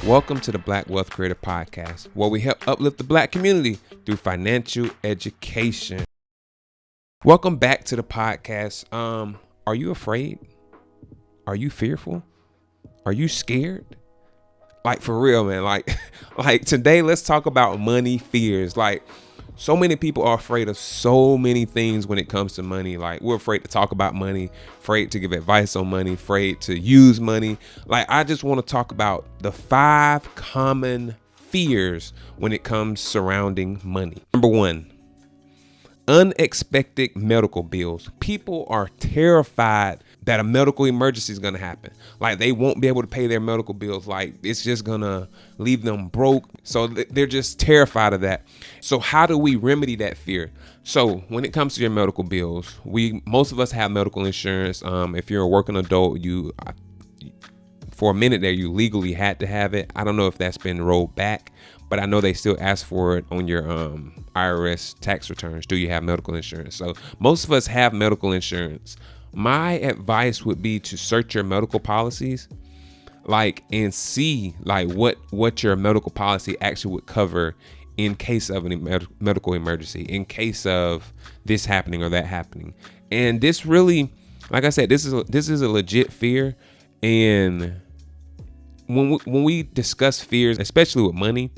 Welcome to the Black Wealth Creator Podcast, where we help uplift the Black community through financial education. Welcome back to the podcast. Are you afraid? Are you fearful? Are you scared? Like, for real, man. Like today, let's talk about money fears. Like, so many people are afraid of so many things when it comes to money. Like, we're afraid to talk about money, afraid to give advice on money, afraid to use money. Like, I just want to talk about the 5 common fears when it comes surrounding money. Number 1, unexpected medical bills. People are terrified that a medical emergency is going to happen. Like, they won't be able to pay their medical bills. Like, it's just going to leave them broke. So they're just terrified of that. So how do we remedy that fear? So when it comes to your medical bills, most of us have medical insurance. If you're a working adult, for a minute there, you legally had to have it. I don't know if that's been rolled back, but I know they still ask for it on your IRS tax returns. Do you have medical insurance? So most of us have medical insurance. My advice would be to search your medical policies, and see what your medical policy actually would cover in case of a medical emergency, in case of this happening or that happening. And this really, like I said, this is a legit fear. And when we discuss fears, especially with money,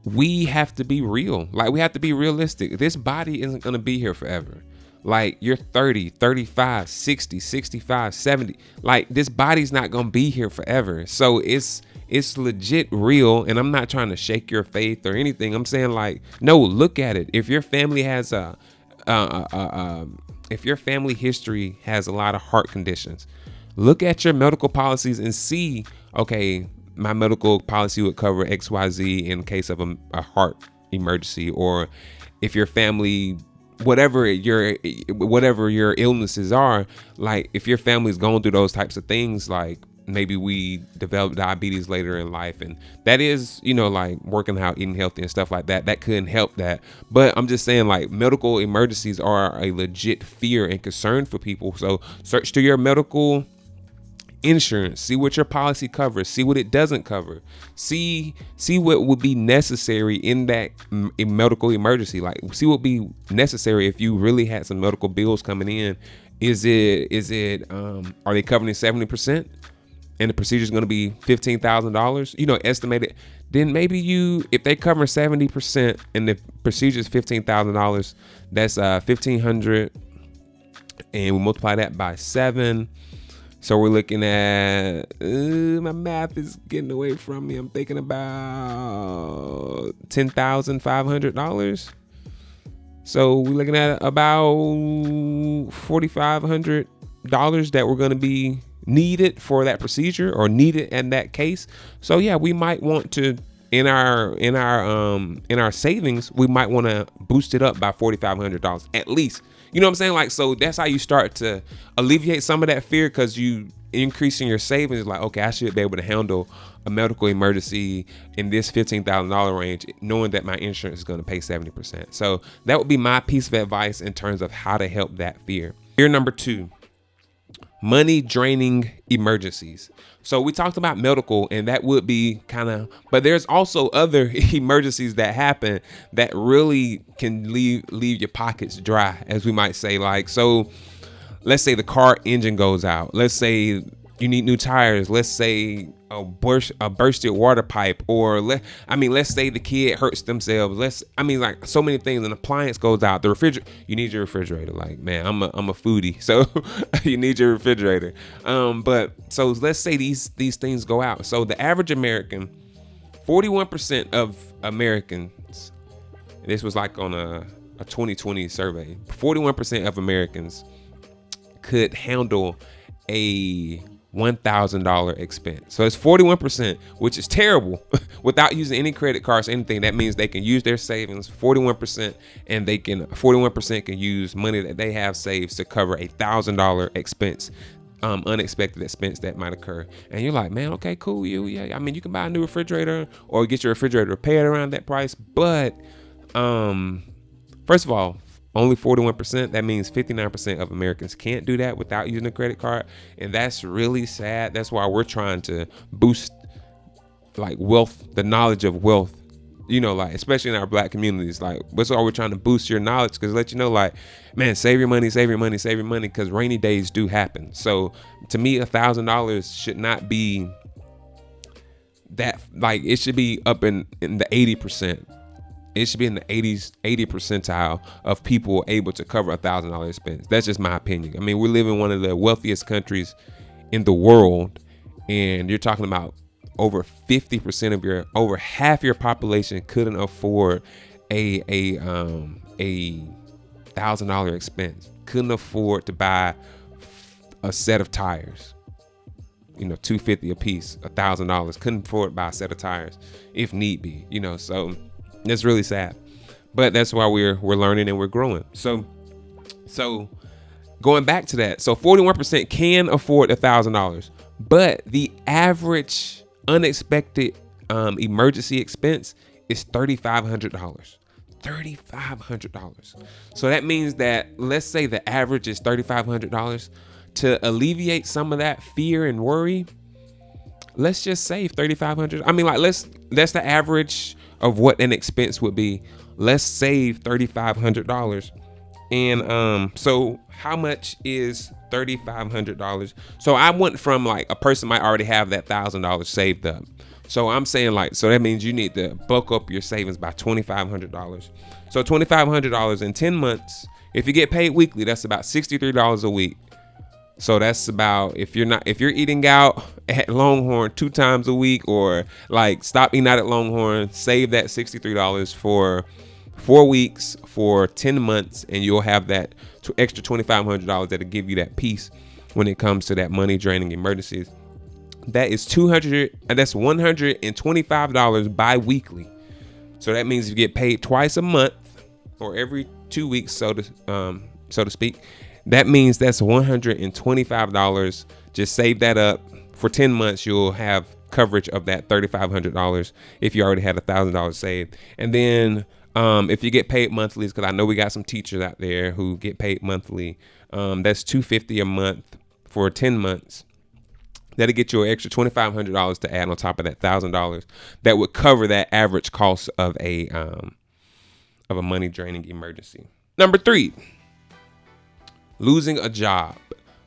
we have to be real. Like, we have to be realistic. This body isn't going to be here forever. Like, you're 30, 35, 60, 65, 70. Like, this body's not going to be here forever. So it's legit real. And I'm not trying to shake your faith or anything. I'm saying, like, no, look at it. If your family has if your family history has a lot of heart conditions, look at your medical policies and see, okay, my medical policy would cover XYZ in case of a heart emergency. Or if your family, whatever your illnesses are, like, if your family's going through those types of things, like maybe we develop diabetes later in life, and that is, like working out, eating healthy and stuff like that, that couldn't help that. But I'm just saying, like, medical emergencies are a legit fear and concern for people. So search through your medical insurance, see what your policy covers, see what it doesn't cover, see what would be necessary in that medical emergency. Like, see what would be necessary if you really had some medical bills coming in. Are they covering 70% and the procedure is going to be $15,000, estimated? Then maybe if they cover 70% and the procedure is $15,000, that's $1,500, and we multiply that by 7. So we're looking at, my math is getting away from me. I'm thinking about $10,500. So we're looking at about $4,500 that we're going to be needed for that procedure, or needed in that case. So yeah, we might want to, in our savings, we might want to boost it up by $4,500 at least. You know what I'm saying? Like, so that's how you start to alleviate some of that fear, because you increasing your savings. Like, okay, I should be able to handle a medical emergency in this $15,000 range, knowing that my insurance is going to pay 70%. So that would be my piece of advice in terms of how to help that fear. Fear number 2, money draining emergencies. So we talked about medical, and that would be but there's also other emergencies that happen that really can leave your pockets dry, as we might say. Like, so let's say the car engine goes out. Let's say you need new tires. Let's say a bursted water pipe, or let's say the kid hurts themselves. Like, so many things. An appliance goes out. The refrigerator, you need your refrigerator. Like, man, I'm a foodie, so you need your refrigerator. But so let's say these things go out. So the average American, 41% of Americans, this was like on a 2020 survey, 41% of Americans could handle a $1,000 expense. So it's 41%, which is terrible, without using any credit cards or anything. That means they can use their savings 41%, and 41% can use money that they have saved to cover $1,000 expense, unexpected expense that might occur. And you're like, man, okay, cool. You can buy a new refrigerator or get your refrigerator repaired around that price. But first of all, only 41%. That means 59% of Americans can't do that without using a credit card. And that's really sad. That's why we're trying to boost like wealth, the knowledge of wealth, like especially in our black communities. Like that's why we're trying to boost your knowledge, because let you know, like, man, save your money, because rainy days do happen. So to me, $1,000 should not be that, like, it should be up in the 80%. It should be in the 80 percentile of people able to cover $1,000 expense. That's just my opinion. I mean, we live in one of the wealthiest countries in the world, and you're talking about over 50% over half your population couldn't afford a $1,000 expense. Couldn't afford to buy a set of tires. $250 a piece, $1,000. Couldn't afford to buy a set of tires if need be. So that's really sad. But that's why we're learning and we're growing. So going back to that, so 41% can afford $1,000, but the average unexpected emergency expense is $3,500. $3,500. So that means that, let's say the average is $3,500. To alleviate some of that fear and worry, let's just save $3,500. I mean, like, that's the average of what an expense would be. Let's save $3,500. And so how much is $3,500? So I went from, like, a person might already have that $1,000 saved up. So I'm saying, like, so that means you need to bulk up your savings by $2,500. So $2,500 in 10 months. If you get paid weekly, that's about $63 a week. So that's about, if you're eating out at Longhorn 2 times a week, or like stop eating out at Longhorn, save that $63 for 4 weeks for 10 months, and you'll have that extra $2,500 that'll give you that peace when it comes to that money draining emergencies. That is $125 bi-weekly. So that means you get paid twice a month or every 2 weeks, so to speak. That means that's $125. Just save that up. For 10 months, you'll have coverage of that $3,500 if you already had $1,000 saved. And then if you get paid monthly, because I know we got some teachers out there who get paid monthly, that's $250 a month for 10 months. That'll get you an extra $2,500 to add on top of that $1,000. That would cover that average cost of a money draining emergency. Number 3. Losing a job.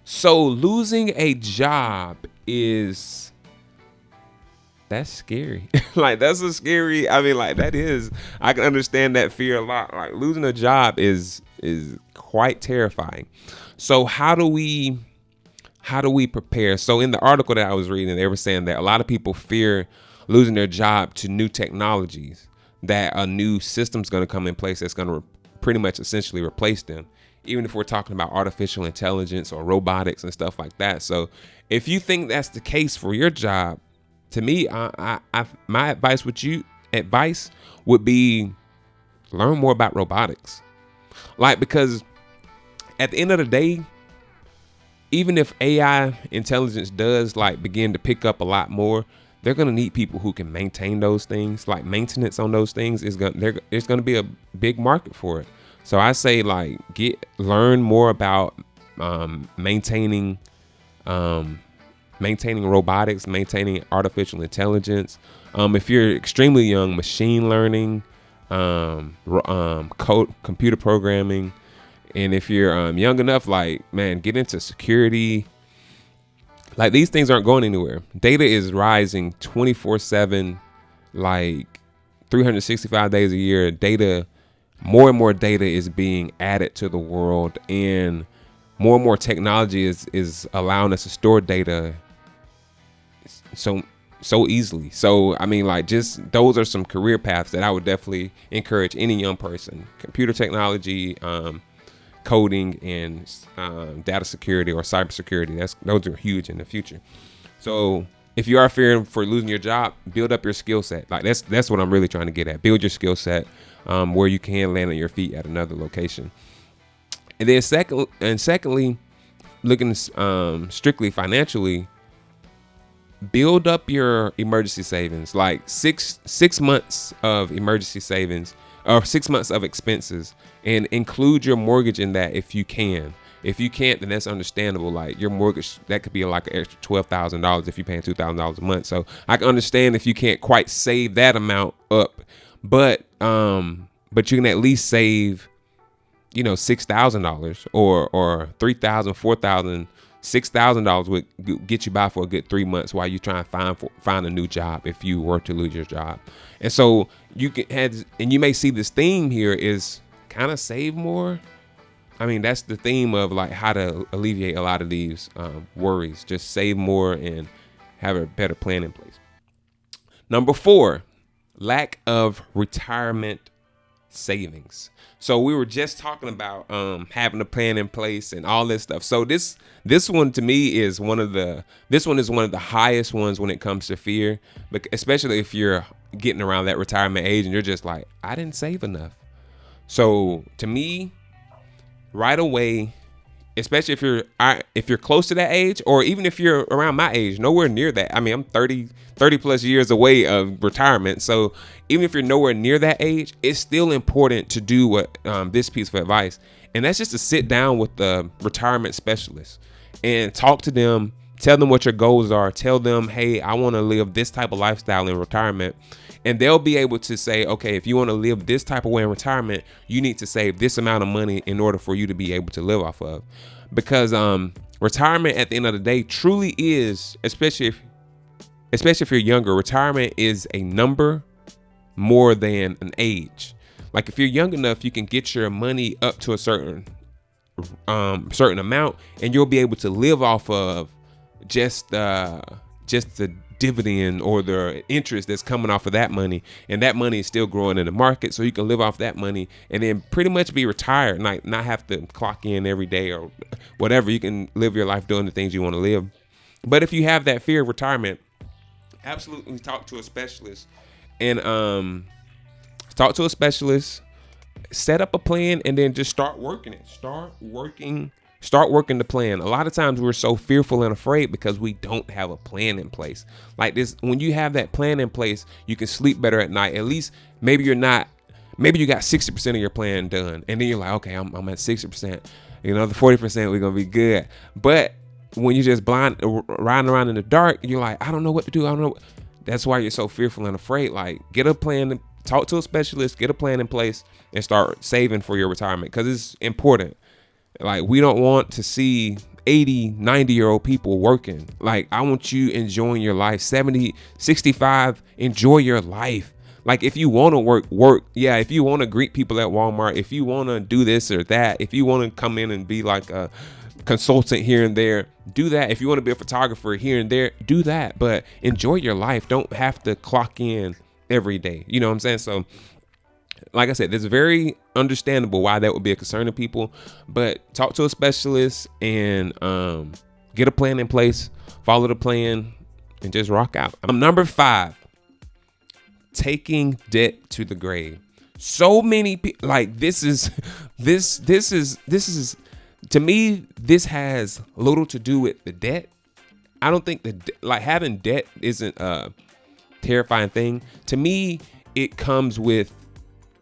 So losing a job that's scary. Like, that's a scary, I mean, like, I can understand that fear a lot. Like, losing a job is quite terrifying. So how do we prepare? So in the article that I was reading, they were saying that a lot of people fear losing their job to new technologies, that a new system's going to come in place that's going to pretty much essentially replace them. Even if we're talking about artificial intelligence or robotics and stuff like that. So if you think that's the case for your job, to me, my advice would be learn more about robotics. Like, because at the end of the day, even if AI intelligence does like begin to pick up a lot more, they're going to need people who can maintain those things. Like, maintenance on those things is going to be a big market for it. So I say, like, learn more about maintaining robotics, maintaining artificial intelligence. If you're extremely young, machine learning, computer programming, and if you're young enough, like, man, get into security. Like, these things aren't going anywhere. Data is rising 24/7, like 365 days a year. More and more data is being added to the world, and more technology is allowing us to store data so easily. So, I mean, like, just those are some career paths that I would definitely encourage any young person. Computer technology, coding, and data security or cybersecurity. Those are huge in the future. So if you are fearing for losing your job, build up your skill set. Like, that's what I'm really trying to get at. Build your skill set where you can land on your feet at another location. And then secondly, looking strictly financially, build up your emergency savings, like six months of emergency savings or 6 months of expenses, and include your mortgage in that if you can. If you can't, then that's understandable. Like your mortgage, that could be like an extra $12,000 if you're paying $2,000 a month. So I can understand if you can't quite save that amount up, but you can at least save, $6,000 or $3,000, $4,000, $6,000 would get you by for a good 3 months while you try and find a new job if you were to lose your job. And so you may see this theme here is kind of save more. I mean, that's the theme of like how to alleviate a lot of these worries. Just save more and have a better plan in place. Number 4, lack of retirement savings. So we were just talking about having a plan in place and all this stuff. So this one to me is one of the highest ones when it comes to fear, but especially if you're getting around that retirement age and you're just like, I didn't save enough. So to me, right away, especially if you're close to that age, or even if you're around my age, nowhere near that. I mean, I'm 30 plus years away of retirement. So even if you're nowhere near that age, it's still important to do what this piece of advice. And that's just to sit down with the retirement specialist and talk to them, tell them what your goals are, tell them, hey, I want to live this type of lifestyle in retirement. And they'll be able to say, okay, if you want to live this type of way in retirement, you need to save this amount of money in order for you to be able to live off of. Because retirement at the end of the day truly is, especially if you're younger, retirement is a number more than an age. Like if you're young enough, you can get your money up to a certain amount, and you'll be able to live off of just the dividend or the interest that's coming off of that money, and that money is still growing in the market, so you can live off that money and then pretty much be retired, like not have to clock in every day or whatever. You can live your life doing the things you want to live. But if you have that fear of retirement, absolutely talk to a specialist and set up a plan, and then just start working it. Start working the plan. A lot of times we're so fearful and afraid because we don't have a plan in place. Like this, when you have that plan in place, you can sleep better at night. At least maybe you got 60% of your plan done, and then you're like, okay, I'm at 60%. The 40% we're gonna be good. But when you're just riding around in the dark, you're like, I don't know what to do. I don't know. That's why you're so fearful and afraid. Like, get a plan, talk to a specialist, get a plan in place, and start saving for your retirement, because it's important. Like, we don't want to see 80, 90-year-old people working. Like, I want you enjoying your life. 70, 65, enjoy your life. Like, if you want to work. Yeah, if you want to greet people at Walmart, if you want to do this or that, if you want to come in and be like a consultant here and there, do that. If you want to be a photographer here and there, do that. But enjoy your life. Don't have to clock in every day. You know what I'm saying? So, like I said, it's very understandable why that would be a concern to people, but talk to a specialist and get a plan in place, follow the plan, and just rock out. Number 5, taking debt to the grave. So many people, like, this is to me, this has little to do with the debt. I don't think like having debt isn't a terrifying thing. To me, it comes with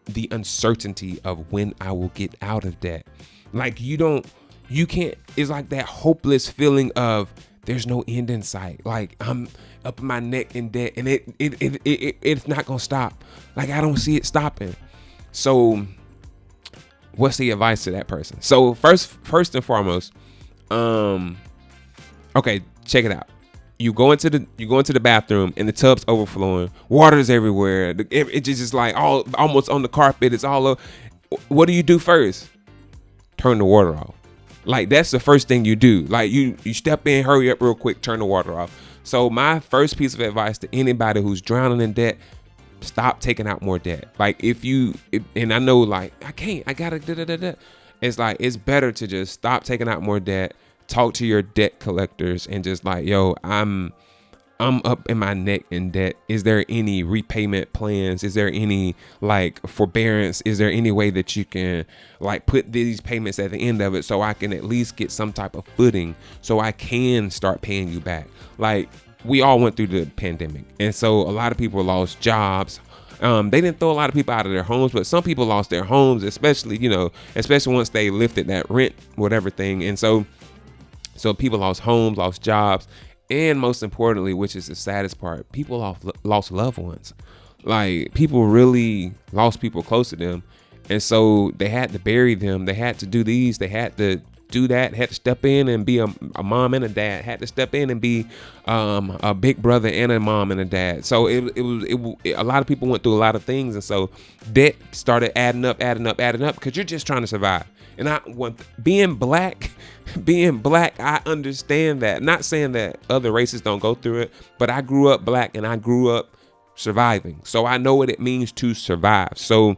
the uncertainty of when I will get out of debt. Like, you can't, it's like that hopeless feeling of there's no end in sight. Like, I'm up in my neck in debt, and it's not gonna stop. Like, I don't see it stopping. So what's the advice to that person? So first and foremost, okay, check it out. You go into the bathroom and the tub's overflowing. Water's everywhere. It's just like almost on the carpet. It's all over. What do you do first? Turn the water off. Like, that's the first thing you do. Like, you step in, hurry up real quick, turn the water off. So my first piece of advice to anybody who's drowning in debt: stop taking out more debt. Like, and I know, like, I gotta. It's like, it's better to just stop taking out more debt. Talk to your debt collectors and just like, yo, I'm up in my neck in debt. Is there any repayment plans? Is there any like forbearance? Is there any way that you can like put these payments at the end of it so I can at least get some type of footing so I can start paying you back? Like, we all went through the pandemic, and so a lot of people lost jobs. They didn't throw a lot of people out of their homes, but some people lost their homes, especially once they lifted that rent, whatever thing. And so people lost homes, lost jobs, and most importantly, which is the saddest part, people lost loved ones. Like, people really lost people close to them. And so they had to bury them. They had to do these. They had to do that. Had to step in and be a mom and a dad. Had to step in and be a big brother and a mom and a dad. So it a lot of people went through a lot of things. And so debt started adding up because you're just trying to survive. And being black, I understand that. Not saying that other races don't go through it, but I grew up black and I grew up surviving. So I know what it means to survive. So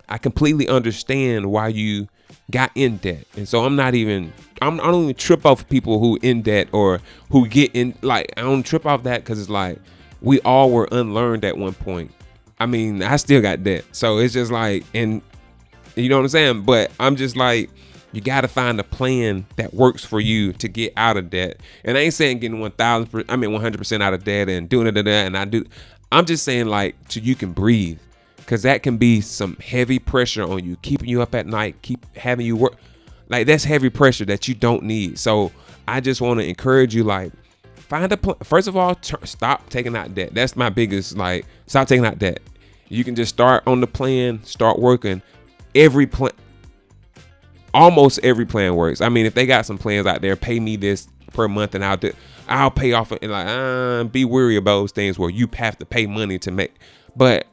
I completely understand why you got in debt. And so I don't even trip off people who in debt or who get in, like, I don't trip off that, because it's like, we all were unlearned at one point. I mean, I still got debt. So it's just like, and you know what I'm saying? But I'm just like, you got to find a plan that works for you to get out of debt. And I ain't saying getting 100% out of debt and doing it. I'm just saying, like, so you can breathe. Because that can be some heavy pressure on you, keeping you up at night, keep having you work. Like, that's heavy pressure that you don't need. So I just want to encourage you, like, find a plan. First of all, stop taking out debt. That's my biggest, like, stop taking out debt. You can just start on the plan, start working. Almost every plan works. I mean, if they got some plans out there, pay me this per month and I'll pay off it. And like, be wary of those things where you have to pay money to make. But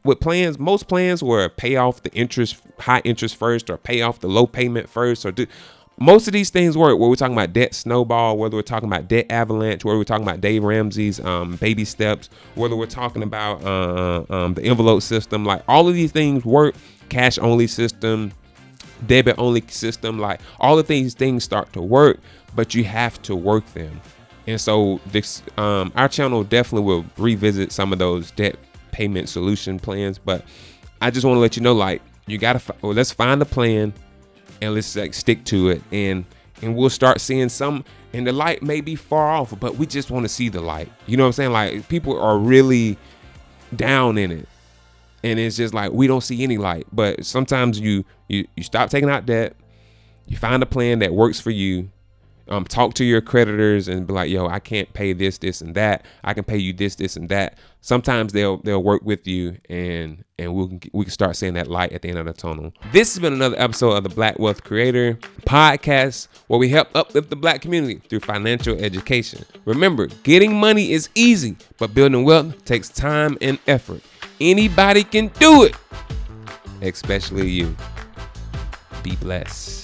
with plans, most plans were pay off the high interest first, or pay off the low payment first, or most of these things work. Where we're talking about debt snowball, whether we're talking about debt avalanche, whether we're talking about Dave Ramsey's baby steps, whether we're talking about the envelope system, like, all of these things work. Cash only system, debit only system, like, all of these things start to work, but you have to work them. And so this our channel definitely will revisit some of those debt payment solution plans, but I just want to let you know, like, you gotta let's find a plan and let's, like, stick to it, and we'll start seeing some. And the light may be far off, but we just want to see the light. You know what I'm saying? Like, people are really down in it, and it's just like, we don't see any light. But sometimes you stop taking out debt, you find a plan that works for you. Talk to your creditors and be like, yo, I can't pay this, and that. I can pay you this, and that. Sometimes they'll work with you, and we can start seeing that light at the end of the tunnel. This has been another episode of the Black Wealth Creator podcast, where we help uplift the black community through financial education. Remember, getting money is easy, but building wealth takes time and effort. Anybody can do it, especially you. Be blessed.